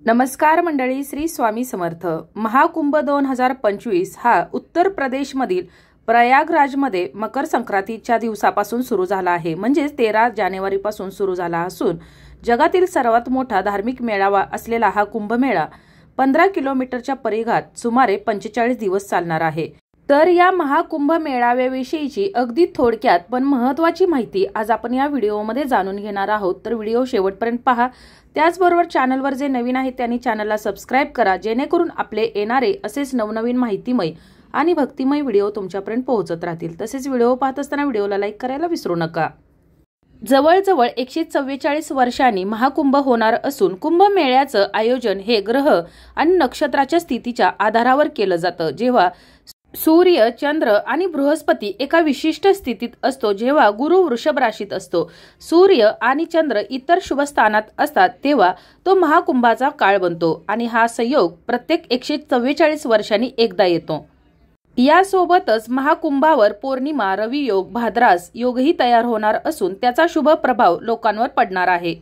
नमस्कार मंडळी, श्री स्वामी समर्थ। महाकुंभ 2025 हा उत्तर प्रदेशमधील प्रयागराजमध्ये मकर संक्रांतीच्या दिवसापासून सुरू झाला आहे। म्हणजे 13 जानेवारीपासून सुरू झाला असून जगातील सर्वात मोठा धार्मिक मेळावा असलेला हा कुंभमेळा 15 किलोमीटरच्या परिघात सुमारे 45 दिवस चालणार आहे। तर या महाकुंभ मेळाव्याविषयीची अगदी थोडक्यात पण महत्त्वाची माहिती आज आपण या व्हिडिओमध्ये जाणून घेणार आहोत। तर व्हिडिओ शेवटपर्यंत पहा। त्याचबरोबर चॅनलवर जे नवीन आहेत त्यांनी चॅनलला सबस्क्राइब करा, जेणेकरून आपले येणारे असेच नवनवीन माहितीमय आणि भक्तिमय व्हिडिओ तुमच्यापर्यंत पोहोचत राहतील। तसेच व्हिडिओ पाहत असताना व्हिडिओला लाईक करायला विसरू नका। जवळजवळ 144 वर्षांनी महाकुंभ होणार असून कुंभमेळ्याचं आयोजन हे ग्रह आणि नक्षत्राच्या स्थितीच्या आधारावर केलं जातं। जेव्हा सूर्य, चंद्र आणि बृहस्पती एका विशिष्ट स्थितीत असतो, जेव्हा गुरु वृषभ राशीत असतो, सूर्य आणि चंद्र इतर शुभ स्थानात असतात, तेव्हा तो महाकुंभाचा काळ बनतो आणि हा संयोग प्रत्येक 144 वर्षांनी एकदा येतो। यासोबतच महाकुंभावर पौर्णिमा, रवी योग, भाद्रास योगही तयार होणार असून त्याचा शुभ प्रभाव लोकांवर पडणार आहे।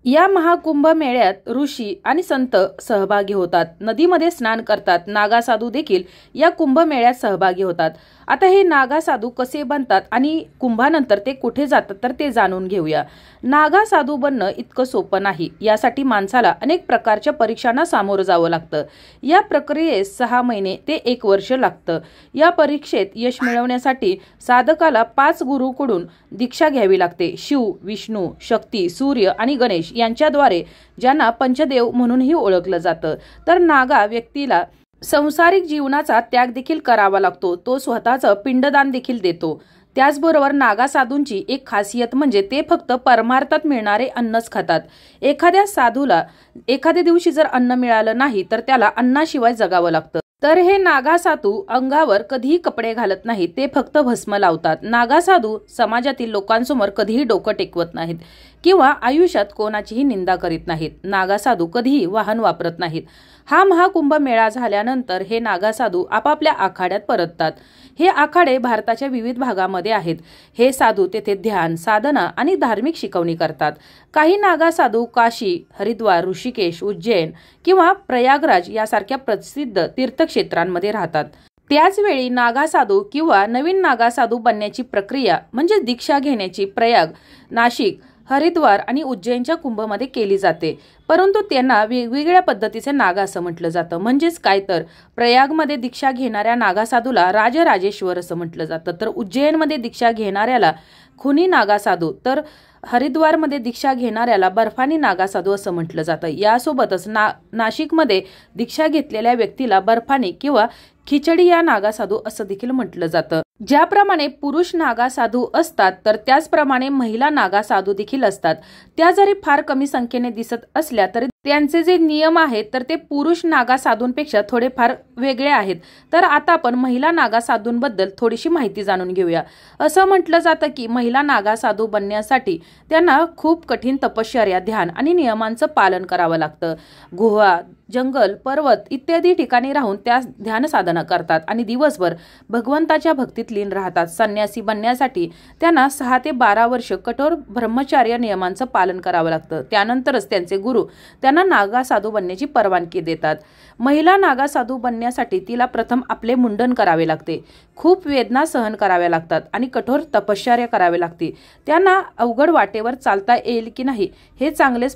या महाकुंभ मेळ्यात ऋषी आणि संत सहभागी होतात, नदीमध्ये स्नान करतात, नागा साधू देखील या कुंभमेळ्यात सहभागी होतात। आता हे नागा साधू कसे बनतात आणि कुंभानंतर ते कुठे जातात तर ते जाणून घेऊया। नागा साधू बनणं इतकं सोपं नाही, यासाठी माणसाला अनेक प्रकारच्या परीक्षांना सामोरं जावं लागतं। या प्रक्रियेत 6 महिने ते 1 वर्ष लागतं। या परीक्षेत यश मिळवण्यासाठी साधकाला 5 गुरूकडून दीक्षा घ्यावी लागते। शिव, विष्णू, शक्ती, सूर्य आणि गणेश यांच्याद्वारे, ज्यांना पंचदेव म्हणूनही ओळखलं जातं। तर नागा व्यक्तीला संसारिक जीवनाचा त्याग देखील करावा लागतो, तो स्वतःचं पिंडदान देखील देतो। त्याचबरोबर नागा साधूंची एक खासियत म्हणजे ते फक्त परमार्थात मिळणारे अन्नच खातात। एखाद्या साधूला एखाद्या दिवशी जर अन्न मिळालं नाही तर त्याला अन्नाशिवाय जगावं लागतं। तर हे नागा साधू अंगावर कधीही कपडे घालत नाहीत, ते फक्त भस्म लावतात। नागा साधू समाजातील लोकांसमोर कधीही डोकं टेकवत नाहीत किंवा आयुष्यात कोणाचीही निंदा करीत नाहीत। नागा साधू कधीही वाहन वापरत नाहीत। हा महाकुंभ मेळा झाल्यानंतर हे नागा साधू आपापल्या आखाड्यात परततात। हे आखाडे भारताच्या विविध भागामध्ये आहेत। हे साधू तेथे ध्यान, साधना आणि धार्मिक शिकवणी करतात। काही नागा साधू काशी, हरिद्वार, ऋषिकेश, उज्जैन किंवा प्रयागराज यासारख्या प्रसिद्ध तीर्थक्षेत्रांमध्ये राहतात। त्याचवेळी नागा साधू किंवा नवीन नागा साधू बनण्याची प्रक्रिया म्हणजे दीक्षा घेण्याची प्रयाग, नाशिक, हरिद्वार आणि उज्जैनच्या कुंभमध्ये केली जाते, परंतु त्यांना वेगवेगळ्या पद्धतीचे नागा असं म्हटलं जातं। म्हणजेच काय तर प्रयागमध्ये दीक्षा घेणाऱ्या नागा साधूला राजराजेश्वर असं म्हटलं जातं, तर उज्जैनमध्ये दीक्षा घेणाऱ्याला खुनी नागा साधू, तर हरिद्वारमध्ये दीक्षा घेणाऱ्याला बर्फानी नागा साधू असं म्हटलं जातं। यासोबतच नाशिकमध्ये दीक्षा घेतलेल्या व्यक्तीला बर्फानी किंवा खिचडी या नागा साधू असं देखील म्हटलं जातं। ज्याप्रमाणे पुरुष नागा साधू असतात तर त्याचप्रमाणे महिला नागा साधू देखील असतात। त्या जरी फार कमी संख्येने दिसत असल्या तरी त्यांचे जे नियम आहेत तर ते पुरुष नागा साधूंपेक्षा थोडेफार वेगळे आहेत। तर आता आपण महिला नागा साधूंबद्दल थोडीशी माहिती जाणून घेऊया। असं म्हटलं जातं की महिला नागा साधू बनण्यासाठी त्यांना खूप कठीण तपश्चर्या, ध्यान आणि नियमांचं पालन करावं लागतं। गुहा, जंगल, पर्वत इत्यादी ठिकाणी राहून त्या ध्यान साधना करतात आणि दिवसभर भगवंताच्या भक्तीत लीन राहतात। संन्यासी बनण्यासाठी त्यांना 6 ते 12 वर्ष कठोर ब्रह्मचर्य नियमांचं पालन करावं लागतं। त्यानंतरच त्यांचे गुरु त्यांना नागा साधू बनण्याची परवानगी देतात। महिला नागा साधू बनण्यासाठी तिला प्रथम आपले मुंडन करावे लागते, खूप वेदना सहन कराव्या लागतात आणि कठोर तपश्चर्या करावी लागते। त्यांना अवघड वाटेवर चालता येईल की नाही हे चांगलेच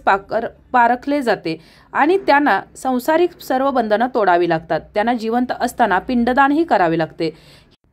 पारखले जाते आणि त्यांना संसारिक सर्व बंधनं तोडावी लागतात। त्यांना जिवंत असताना पिंडदानही करावे लागते।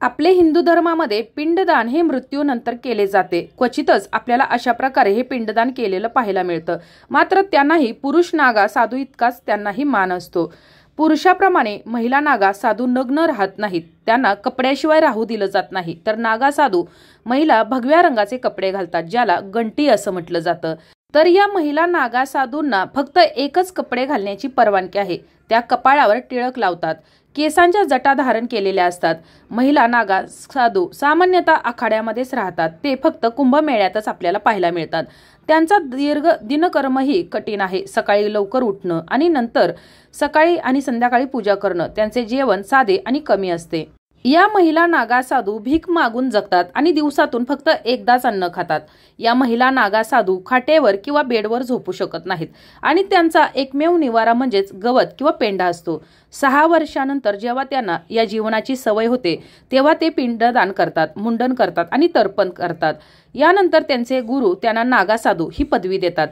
आपले हिंदू धर्मामध्ये पिंडदान हे मृत्यूनंतर केले जाते। क्वचितच आपल्याला अशा प्रकारे हे पिंडदान केलेलं पाहायला मिळतं। मात्र त्यांनाही पुरुष नागा साधू इतकाच त्यांनाही मान असतो। पुरुषाप्रमाणे महिला नागा साधू नग्न राहत नाहीत, त्यांना कपड्याशिवाय राहू दिलं जात नाही। तर नागा साधू महिला भगव्या रंगाचे कपडे घालतात, ज्याला गंटी असं म्हटलं जातं। तर या महिला नागा साधूंना फक्त एकच कपडे घालण्याची परवानगी आहे, त्या कपाळावर टिळक लावतात, केसांच्या जटा धारण केलेल्या असतात। महिला नागा साधू सामान्यतः आखाड्यामध्येच राहतात, ते फक्त कुंभमेळ्यातच आपल्याला पाहायला मिळतात। त्यांचा दीर्घ दिनकर्मही कठीण आहे। सकाळी लवकर उठणं आणि नंतर सकाळी आणि संध्याकाळी पूजा करणं। त्यांचे जेवण साधे आणि कमी असते। या महिला नागा साधू भीक मागून जगतात आणि दिवसातून फक्त एकदाच अन्न खातात। या महिला नागा साधू खाटेवर किंवा बेडवर झोपू शकत नाहीत आणि त्यांचा एकमेव निवारा म्हणजेच गवत किंवा पेंढा असतो। 6 वर्षानंतर जेव्हा त्यांना या जीवनाची सवय होते तेव्हा ते पिंडदान करतात, मुंडन करतात आणि तर्पण करतात। यानंतर त्यांचे गुरु त्यांना नागा साधू ही पदवी देतात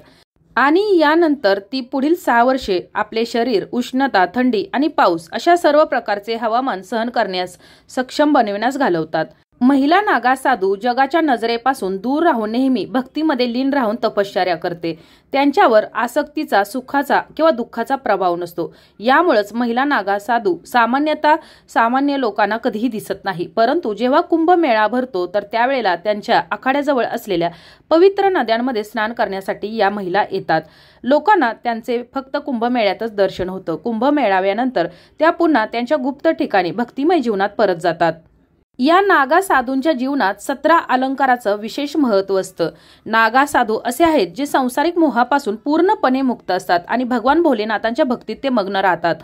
आणि यानंतर ती पुढील 6 वर्षे आपले शरीर उष्णता, थंडी आणि पाऊस अशा सर्व प्रकारचे हवामान सहन करण्यास सक्षम बनविण्यास घालवतात। महिला नागा साधू जगाच्या नजरेपासून दूर राहून नेहमी भक्तीमध्ये लीन राहून तपश्चर्या करते। त्यांच्यावर आसक्तीचा, सुखाचा किंवा दुःखाचा प्रभाव नसतो। यामुळेच महिला नागा साधू सामान्य लोकांना कधीही दिसत नाही, परंतु जेव्हा कुंभमेळा भरतो तर त्यावेळेला त्यांच्या आखाड्याजवळ असलेल्या पवित्र नद्यांमध्ये स्नान करण्यासाठी या महिला येतात। लोकांना त्यांचे फक्त कुंभमेळ्यातच दर्शन होतं। कुंभमेळाव्यानंतर त्या पुन्हा त्यांच्या गुप्त ठिकाणी भक्तिमय जीवनात परत जातात। या नागा साधूंच्या जीवनात 17 अलंकाराचं विशेष महत्त्व असतं। नागा साधू असे आहेत जे सांसारिक मोहापासून पूर्णपणे मुक्त असतात आणि भगवान भोलेनाथांच्या भक्तीत ते मग्न राहतात।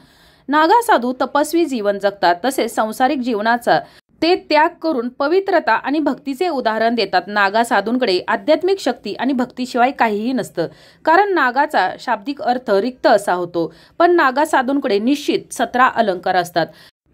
नागा साधू तपस्वी जीवन जगतात, तसेच सांसारिक जीवनाचा ते त्याग करून पवित्रता आणि भक्तीचे उदाहरण देतात। नागा साधूंकडे आध्यात्मिक शक्ती आणि भक्तीशिवाय काहीही नसतं, कारण नागाचा शाब्दिक अर्थ रिक्त असा होतो। पण नागा साधूंकडे निश्चित 17 अलंकार असतात।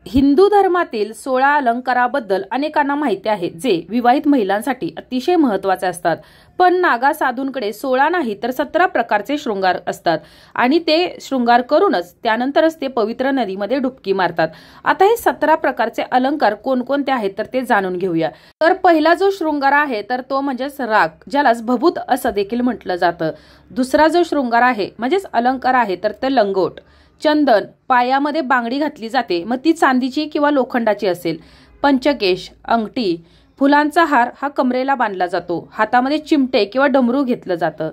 हिंदू धर्मातील 16 अलंकाराबद्दल अनेकांना माहिती आहे, जे विवाहित महिलांसाठी अतिशय महत्त्वाचे असतात। पण नागा साधूंकडे 16 नाही तर 17 प्रकारचे शृंगार असतात आणि ते शृंगार करूनच त्यानंतरच ते पवित्र नदीमध्ये डुबकी मारतात। आता हे 17 प्रकारचे अलंकार कोणकोणते आहेत तर ते जाणून घेऊया। तर पहिला जो शृंगार आहे तर तो म्हणजेच राग, ज्यालाच भभूत असं देखील म्हटलं जातं। दुसरा जो शृंगार आहे म्हणजेच अलंकार आहे तर ते लंगोट। चंदन, पायामध्ये बांगडी घातली जाते, मग ती चांदीची किंवा लोखंडाची असेल। पंचकेश, अंगठी, फुलांचा हार हा कमरेला बांधला जातो। हातामध्ये चिमटे किंवा डमरू घेतलं जातं।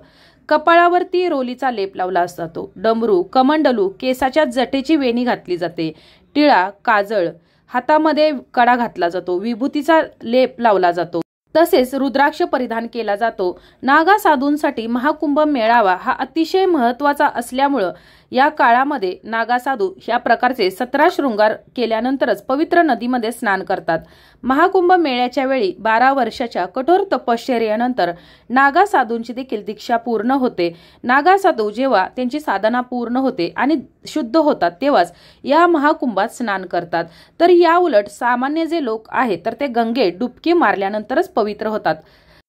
कपाळावरती रोलीचा लेप लावला जातो। डमरू, कमंडलू, केसाच्या जटेची वेणी घातली जाते। टिळा, काजळ, हातामध्ये कडा घातला जातो। विभूतीचा लेप लावला जातो, तसेच रुद्राक्ष परिधान केला जातो। नागा साधूंसाठी महाकुंभ मेळावा हा अतिशय महत्त्वाचा असल्यामुळे या काळामध्ये नागा साधू या प्रकारचे 17 शृंगार केल्यानंतरच पवित्र नदीमध्ये स्नान करतात। महाकुंभ मेळ्याच्या वेळी 12 वर्षाच्या कठोर तपश्चर्येनंतर नागा साधूंची देखील दीक्षा पूर्ण होते। नागा साधू जेव्हा त्यांची साधना पूर्ण होते आणि शुद्ध होतात तेव्हाच या महाकुंभात स्नान करतात। तर या उलट सामान्य जे लोक आहेत तर ते गंगेत डुबकी मारल्यानंतरच पवित्र होतात।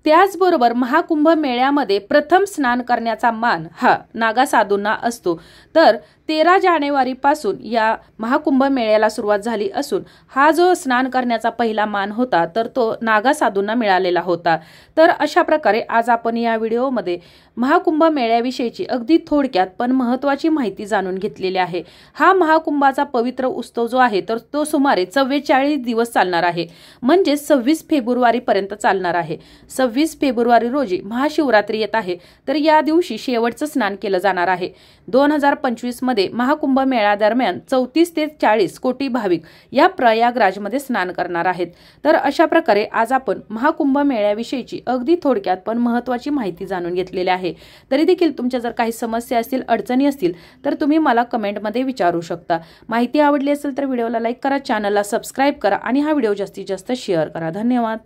त्याचबरोबर महाकुंभ मेळ्यामध्ये प्रथम स्नान करण्याचा मान हा नागा साधूंना असतो। तर 13 जानेवारीपासून या महाकुंभ मेळ्याला सुरुवात झाली असून हा जो स्नान करण्याचा पहिला मान होता तर तो नागा साधूंना मिळालेला होता। तर अशा प्रकारे आज आपण या व्हिडिओमध्ये महाकुंभ मेळ्याविषयीची अगदी थोडक्यात पण महत्त्वाची माहिती जाणून घेतलेली आहे। हा महाकुंभाचा पवित्र उत्सव जो आहे तर तो सुमारे 44 दिवस चालणार आहे, म्हणजे 26 फेब्रुवारीपर्यंत चालणार आहे। 26 फेब्रुवारी रोजी महाशिवरात्री येत आहे, तर या दिवशी शेवटचं स्नान केलं जाणार आहे। 2025 मध्ये महाकुंभ मेळा दरम्यान 34 ते 40 कोटी भाविक या प्रयागराजमध्ये स्नान करणार आहेत। तर अशा प्रकारे आज आपण महाकुंभ मेळ्याविषयीची अगदी थोडक्यात पण महत्त्वाची माहिती जाणून घेतलेली आहे। तरी देखील तुमच्या जर काही समस्या असतील, अडचणी असतील तर तुम्ही मला कमेंटमध्ये विचारू शकता। माहिती आवडली असेल तर व्हिडिओला लाईक करा, चॅनलला सबस्क्राईब करा आणि हा व्हिडिओ जास्तीत जास्त शेअर करा। धन्यवाद।